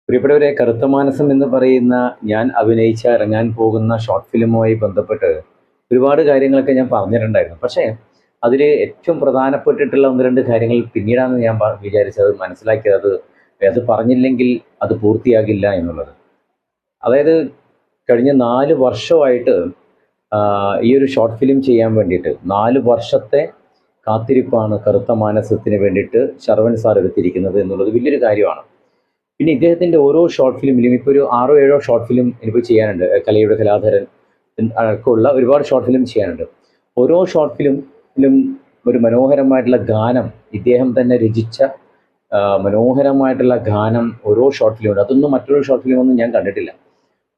പ്രിയപ്പെട്ടവരെ, കറുത്ത മാനസം എന്ന് പറയുന്ന ഞാൻ അഭിനയിച്ച ഇറങ്ങാൻ പോകുന്ന ഷോർട്ട് ഫിലിമുമായി ബന്ധപ്പെട്ട് ഒരുപാട് കാര്യങ്ങളൊക്കെ ഞാൻ പറഞ്ഞിട്ടുണ്ടായിരുന്നു. പക്ഷേ അതിൽ ഏറ്റവും പ്രധാനപ്പെട്ടിട്ടുള്ള ഒന്ന് രണ്ട് കാര്യങ്ങൾ പിന്നീടാണ് ഞാൻ വിചാരിച്ചത്, മനസ്സിലാക്കിയത്. അത് പറഞ്ഞില്ലെങ്കിൽ അത് പൂർത്തിയാകില്ല എന്നുള്ളത്. അതായത് കഴിഞ്ഞ 4 വർഷമായിട്ട് ഈ ഒരു ഷോർട്ട് ഫിലിം ചെയ്യാൻ വേണ്ടിയിട്ട് 4 വർഷത്തെ കാത്തിരിപ്പാണ് കറുത്ത മാനസത്തിന് വേണ്ടിയിട്ട് ശരവൺ സാർ എടുത്തിരിക്കുന്നത് എന്നുള്ളത് വലിയൊരു കാര്യമാണ്. പിന്നെ ഇദ്ദേഹത്തിൻ്റെ ഓരോ ഷോർട്ട് ഫിലിമിലും ഇപ്പോൾ ഒരു 6 7 ഷോർട്ട് ഫിലിം എനിക്ക് ചെയ്യാനുണ്ട്. കലയുടെ കലാധരൻ അടക്കമുള്ള ഒരുപാട് ഷോർട്ട് ഫിലിം ചെയ്യാനുണ്ട്. ഓരോ ഷോർട്ട് ഫിലിമിലും ഒരു മനോഹരമായിട്ടുള്ള ഗാനം, ഇദ്ദേഹം തന്നെ രചിച്ച മനോഹരമായിട്ടുള്ള ഗാനം ഓരോ ഷോർട്ട് ഫിലിമുണ്ട്. അതൊന്നും മറ്റൊരു ഷോർട്ട് ഫിലിമൊന്നും ഞാൻ കണ്ടിട്ടില്ല.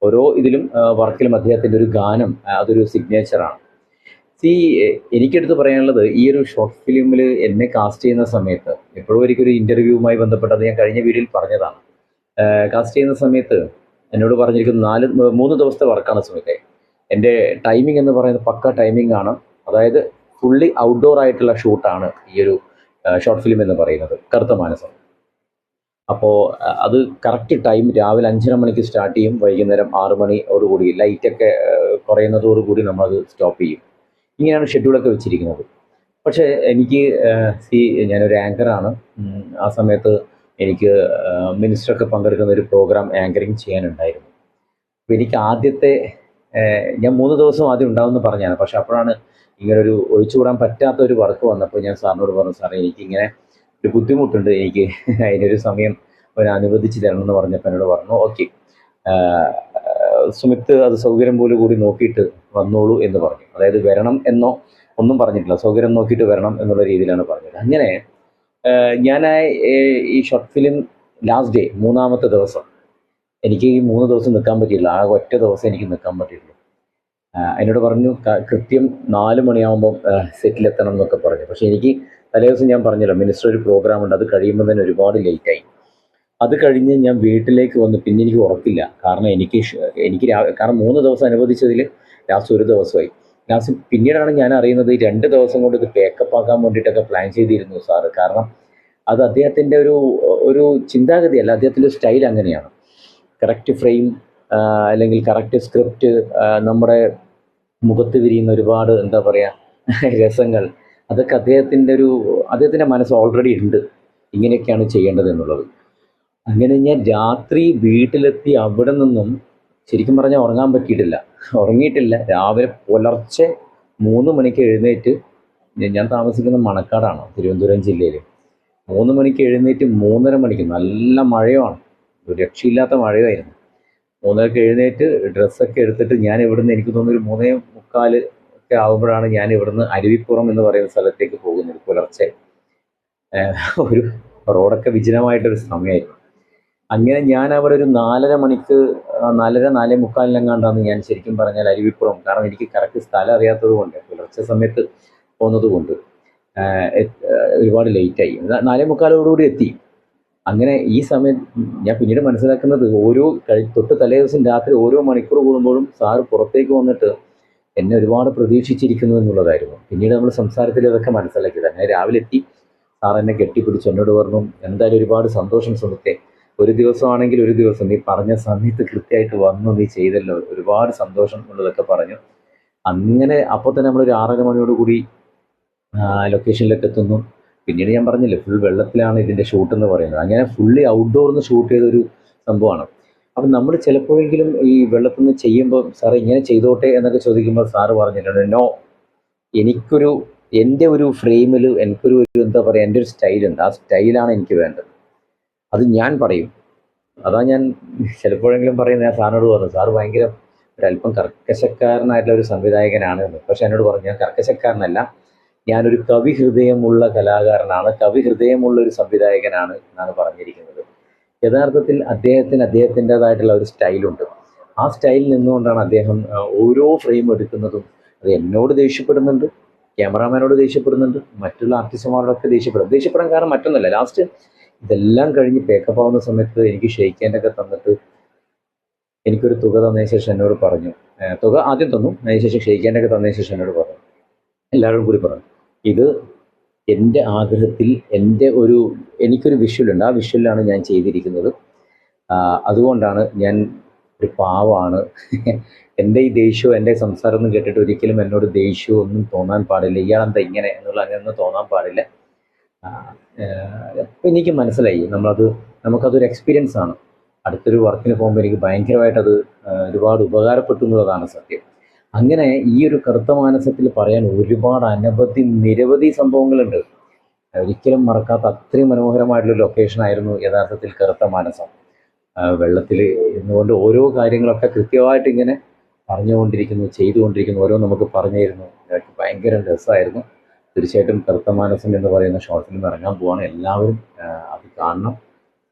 ഓരോ ഇതിലും വർക്കിലും അദ്ദേഹത്തിൻ്റെ ഒരു ഗാനം അതൊരു സിഗ്നേച്ചറാണ്. സി എനിക്കെടുത്ത് പറയാനുള്ളത്, ഈ ഒരു ഷോർട്ട് ഫിലിമിൽ എന്നെ കാസ്റ്റ് ചെയ്യുന്ന സമയത്ത് എപ്പോഴും എനിക്കൊരു ഇൻ്റർവ്യൂവുമായി ബന്ധപ്പെട്ടത് ഞാൻ കഴിഞ്ഞ വീഡിയോയിൽ പറഞ്ഞതാണ്. കാസ്റ്റ് ചെയ്യുന്ന സമയത്ത് എന്നോട് പറഞ്ഞിരിക്കുന്നത് 3 ദിവസത്തെ വർക്കാണ് സുമിത്തെ. എൻ്റെ ടൈമിംഗ് എന്ന് പറയുന്നത് പക്ക ടൈമിംഗ് ആണ്. അതായത് ഫുള്ളി ഔട്ട്ഡോർ ആയിട്ടുള്ള ഷൂട്ടാണ് ഈ ഒരു ഷോർട്ട് ഫിലിം എന്ന് പറയുന്നത്, കറുത്ത മാനസം. അപ്പോൾ അത് കറക്റ്റ് ടൈം രാവിലെ 5:30 മണിക്ക് സ്റ്റാർട്ട് ചെയ്യും, വൈകുന്നേരം 6 മണിയോടുകൂടി ലൈറ്റൊക്കെ കുറയുന്നതോടുകൂടി നമ്മളത് സ്റ്റോപ്പ് ചെയ്യും. ഇങ്ങനെയാണ് ഷെഡ്യൂളൊക്കെ വെച്ചിരിക്കുന്നത്. പക്ഷേ എനിക്ക് ഞാനൊരു ആങ്കറാണ്. ആ സമയത്ത് എനിക്ക് മിനിസ്റ്ററൊക്കെ പങ്കെടുക്കുന്ന ഒരു പ്രോഗ്രാം ആങ്കറിങ് ചെയ്യാനുണ്ടായിരുന്നു. അപ്പോൾ എനിക്ക് ആദ്യത്തെ ഞാൻ 3 ദിവസം ആദ്യം ഉണ്ടാവുമെന്ന് പറഞ്ഞാണ്. പക്ഷെ അപ്പോഴാണ് ഇങ്ങനൊരു ഒഴിച്ചുകൂടാൻ പറ്റാത്ത ഒരു വർക്ക് വന്നപ്പോൾ ഞാൻ സാറിനോട് പറഞ്ഞു, സാറേ എനിക്കിങ്ങനെ ഒരു ബുദ്ധിമുട്ടുണ്ട്, എനിക്ക് അതിനൊരു സമയം അനുവദിച്ച് തരണം എന്ന് പറഞ്ഞപ്പോൾ എന്നോട് പറഞ്ഞു, ഓക്കെ സുമിത്ത് അത് സൗകര്യം പോലെ കൂടി നോക്കിയിട്ട് വന്നോളൂ എന്ന് പറഞ്ഞു. അതായത് വരണം എന്നോ ഒന്നും പറഞ്ഞിട്ടില്ല, സൗകര്യം നോക്കിയിട്ട് വരണം എന്നുള്ള രീതിയിലാണ് പറഞ്ഞത്. അങ്ങനെ ഞാൻ ഈ ഷോർട്ട് ഫിലിം ലാസ്റ്റ് ഡേ 3-ാമത്തെ ദിവസം എനിക്ക് ഈ 3 ദിവസം നിൽക്കാൻ പറ്റിയില്ല. ആ ഒറ്റ ദിവസം എനിക്ക് നിൽക്കാൻ പറ്റിയിട്ടുള്ളൂ. എന്നോട് പറഞ്ഞു കൃത്യം 4 മണിയാകുമ്പോൾ സെറ്റിലെത്തണം എന്നൊക്കെ പറഞ്ഞു. പക്ഷേ എനിക്ക് തലേദിവസം ഞാൻ പറഞ്ഞല്ലോ, മിനിസ്റ്റർ ഒരു പ്രോഗ്രാം ഉണ്ട്, അത് കഴിയുമ്പോൾ തന്നെ ഒരുപാട് ലേറ്റായി. അത് കഴിഞ്ഞ് ഞാൻ വീട്ടിലേക്ക് വന്ന് പിന്നെ എനിക്ക് ഉറപ്പില്ല. കാരണം എനിക്ക് കാരണം 3 ദിവസം അനുവദിച്ചതിൽ ലാസ്റ്റ് ഒരു ദിവസമായി. ലാസ്റ്റ് പിന്നീടാണ് ഞാൻ അറിയുന്നത്, ഈ 2 ദിവസം കൊണ്ട് ഇത് പേക്കപ്പ് ആക്കാൻ വേണ്ടിയിട്ടൊക്കെ പ്ലാൻ ചെയ്തിരുന്നു സാറ്. കാരണം അത് അദ്ദേഹത്തിൻ്റെ ഒരു ഒരു ചിന്താഗതിയല്ല, അദ്ദേഹത്തിൻ്റെ സ്റ്റൈൽ അങ്ങനെയാണ്. കറക്റ്റ് ഫ്രെയിം അല്ലെങ്കിൽ കറക്റ്റ് സ്ക്രിപ്റ്റ്, നമ്മുടെ മുഖത്ത് വിരിയുന്ന ഒരുപാട് എന്താ പറയുക രസങ്ങൾ, അതൊക്കെ അദ്ദേഹത്തിൻ്റെ മനസ്സ് ഓൾറെഡി ഉണ്ട്, ഇങ്ങനെയൊക്കെയാണ് ചെയ്യേണ്ടത് എന്നുള്ളത്. അങ്ങനെ ഞാൻ രാത്രി വീട്ടിലെത്തി അവിടെ നിന്നും ശരിക്കും പറഞ്ഞാൽ ഉറങ്ങിയിട്ടില്ല. രാവിലെ പുലർച്ചെ 3 മണിക്ക് എഴുന്നേറ്റ്, ഞാൻ താമസിക്കുന്ന മണക്കാടാണ്, തിരുവനന്തപുരം ജില്ലയിൽ. 3 മണിക്ക് എഴുന്നേറ്റ് 3:30 മണിക്ക് നല്ല മഴയുമാണ്, ഒരു രക്ഷയില്ലാത്ത മഴയായിരുന്നു. 3:30 എഴുന്നേറ്റ് ഡ്രസ്സൊക്കെ എടുത്തിട്ട് ഞാൻ ഇവിടുന്ന്, എനിക്ക് തോന്നുന്നു ഒരു 3:45 ഒക്കെ ആകുമ്പോഴാണ് ഞാൻ ഇവിടുന്ന് അരുവിപ്പുറം എന്ന് പറയുന്ന സ്ഥലത്തേക്ക് പോകുന്നത്. പുലർച്ചെ ഒരു റോഡൊക്കെ വിജനമായിട്ടൊരു സമയമായിരുന്നു. അങ്ങനെ ഞാൻ അവിടെ ഒരു 4:30 മണിക്ക് 4:30 4:45 ഞാൻ ശരിക്കും പറഞ്ഞാൽ അരുവിപ്പുറം, കാരണം എനിക്ക് കറക്റ്റ് സ്ഥലം അറിയാത്തത് കൊണ്ട്, പുലർച്ചെ സമയത്ത് പോകുന്നത് കൊണ്ട് ഒരുപാട് ലേറ്റായി. 4:45 എത്തി. അങ്ങനെ ഈ സമയം ഞാൻ പിന്നീട് മനസ്സിലാക്കുന്നത്, തൊട്ട് തലേ ദിവസം രാത്രി ഓരോ മണിക്കൂർ കൂടുമ്പോഴും സാറ് പുറത്തേക്ക് വന്നിട്ട് എന്നെ ഒരുപാട് പ്രതീക്ഷിച്ചിരിക്കുന്നു എന്നുള്ളതായിരുന്നു. പിന്നീട് നമ്മൾ സംസാരത്തിൽ ഇതൊക്കെ മനസ്സിലാക്കിയത്. അങ്ങനെ രാവിലെ എത്തി, സാർ എന്നെ കെട്ടിപ്പിടിച്ച് എന്നോട് പറഞ്ഞു, എന്തായാലും ഒരുപാട് സന്തോഷം സുഹൃത്തെ, ഒരു ദിവസമാണെങ്കിൽ ഒരു ദിവസം നീ പറഞ്ഞ സമയത്ത് കൃത്യമായിട്ട് വന്നു, നീ ചെയ്തല്ലോ, ഒരുപാട് സന്തോഷം എന്നുള്ളതൊക്കെ പറഞ്ഞു. അങ്ങനെ അപ്പോൾ തന്നെ നമ്മളൊരു 6:30 മണിയോടുകൂടി ലൊക്കേഷനിലേക്ക് എത്തുന്നു. പിന്നീട് ഞാൻ പറഞ്ഞില്ലേ, ഫുൾ വെള്ളത്തിലാണ് ഇതിൻ്റെ ഷൂട്ട് എന്ന് പറയുന്നത്. അങ്ങനെ ഫുള്ളി ഔട്ട്ഡോറിൽ ചെയ്ത് ചെയ്തൊരു സംഭവമാണ്. അപ്പം നമ്മൾ ചിലപ്പോഴെങ്കിലും ഈ വെള്ളത്തിൽ നിന്ന് ചെയ്യുമ്പോൾ, സാറ് ഇങ്ങനെ ചെയ്തോട്ടെ എന്നൊക്കെ ചോദിക്കുമ്പോൾ സാറ് പറഞ്ഞിട്ടുണ്ട്, നോ, എൻ്റെ ഒരു ഫ്രെയിമിൽ എനിക്കൊരു എന്താ പറയുക, എൻ്റെ ഒരു സ്റ്റൈലുണ്ട്, ആ സ്റ്റൈലാണ് എനിക്ക് വേണ്ടത്, അത് ഞാൻ പറയും. അതാ ഞാൻ ചിലപ്പോഴെങ്കിലും പറയുന്നത്. ഞാൻ സാറിനോട് പറഞ്ഞു, സാറ് ഭയങ്കര ഒരല്പം കർക്കശക്കാരനായിട്ടുള്ള ഒരു സംവിധായകനാണ് എന്ന്. പക്ഷെ എന്നോട് പറഞ്ഞു, ഞാൻ കർക്കശക്കാരനല്ല, ഞാനൊരു കവി ഹൃദയമുള്ള കലാകാരനാണ്, കവി ഹൃദയമുള്ള ഒരു സംവിധായകനാണ് എന്നാണ് പറഞ്ഞിരിക്കുന്നത്. യഥാർത്ഥത്തിൽ അദ്ദേഹത്തിൻ്റെതായിട്ടുള്ള ഒരു സ്റ്റൈലുണ്ട്. ആ സ്റ്റൈലിൽ നിന്നുകൊണ്ടാണ് അദ്ദേഹം ഓരോ ഫ്രെയിം എടുക്കുന്നതും. അത് എന്നോട് ദേഷ്യപ്പെടുന്നുണ്ട്, ക്യാമറാമാനോട് ദേഷ്യപ്പെടുന്നുണ്ട്, മറ്റുള്ള ആർട്ടിസ്റ്റുമാരോടൊക്കെ ദേഷ്യപ്പെടാൻ കാരണം മറ്റൊന്നുമല്ല, ലാസ്റ്റ് ഇതെല്ലാം കഴിഞ്ഞ് പേക്കപ്പ് ആവുന്ന സമയത്ത് എനിക്ക് ഷെയ്ക്കാൻ്റെയൊക്കെ തന്നിട്ട് എനിക്കൊരു തുക തന്നതിന് ശേഷം എന്നോട് പറഞ്ഞു, തുക ആദ്യം തന്നു, അതിനുശേഷം ഷെയ്ക്കാൻ്റെയൊക്കെ തന്നതിന് ശേഷം എന്നോട് പറഞ്ഞു, എല്ലാവരും കൂടി പറഞ്ഞു, ഇത് എൻ്റെ ആഗ്രഹത്തിൽ എനിക്കൊരു വിഷ്വലുണ്ട്, ആ വിഷ്വലിലാണ് ഞാൻ ചെയ്തിരിക്കുന്നത്. അതുകൊണ്ടാണ് ഞാൻ ഒരു പാവമാണ്. എൻ്റെ ഈ ദേഷ്യവും എൻ്റെ സംസാരം ഒന്നും കേട്ടിട്ട് ഒരിക്കലും എന്നോട് ദേഷ്യവും ഒന്നും തോന്നാൻ പാടില്ല, ഇയാളെന്താ ഇങ്ങനെ എന്നുള്ള അങ്ങനെയൊന്നും തോന്നാൻ പാടില്ല. അപ്പം എനിക്ക് മനസ്സിലായി നമുക്കതൊരു എക്സ്പീരിയൻസ് ആണ്. അടുത്തൊരു വർക്കിന് പോകുമ്പോൾ എനിക്ക് ഭയങ്കരമായിട്ടത് ഒരുപാട് ഉപകാരപ്പെട്ടു എന്നുള്ളതാണ് സത്യം. അങ്ങനെ ഈ ഒരു കറുത്ത മാനസത്തിൽ പറയാൻ ഒരുപാട് നിരവധി സംഭവങ്ങളുണ്ട്. ഒരിക്കലും മറക്കാത്ത അത്രയും മനോഹരമായിട്ടുള്ള ലൊക്കേഷനായിരുന്നു യഥാർത്ഥത്തിൽ കറുത്ത മാനസം. വെള്ളത്തിൽ ഇരുന്നുകൊണ്ട് ഓരോ കാര്യങ്ങളൊക്കെ കൃത്യമായിട്ട് ഇങ്ങനെ പറഞ്ഞുകൊണ്ടിരിക്കുന്നു, ചെയ്തുകൊണ്ടിരിക്കുന്നു, ഓരോ നമുക്ക് പറഞ്ഞു തരുന്നു. അതൊക്കെ ഭയങ്കര രസമായിരുന്നു. തീർച്ചയായിട്ടും കറുത്ത മാനസം എന്ന് പറയുന്ന ഷോർട്ട് ഫിലിം ഇറങ്ങാൻ പോവാണ്. എല്ലാവരും അത് കാണണം.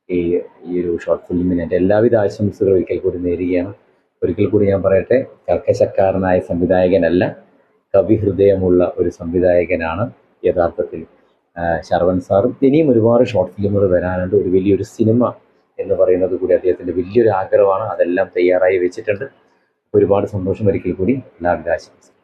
ഈ ഈ ഒരു ഷോർട്ട് ഫിലിമിന് എൻ്റെ എല്ലാവിധ ആശംസകളും ഒരിക്കൽ കൂടി നേരുകയാണ്. ഒരിക്കൽ കൂടി ഞാൻ പറയട്ടെ, കർക്കശക്കാരനായ സംവിധായകനല്ല, കവിഹൃദയമുള്ള ഒരു സംവിധായകനാണ് യഥാർത്ഥത്തിൽ ശരവൺ സാറും. ഇനിയും ഒരുപാട് ഷോർട്ട് ഫിലിമുകൾ വരാനുണ്ട്. ഒരു വലിയൊരു സിനിമ എന്ന് പറയുന്നത് കൂടി അദ്ദേഹത്തിൻ്റെ വലിയൊരു ആഗ്രഹമാണ്. അതെല്ലാം തയ്യാറായി വെച്ചിട്ടുണ്ട്. ഒരുപാട് സന്തോഷം. ഒരിക്കൽ കൂടി എല്ലാവിധ ആശംസകളും.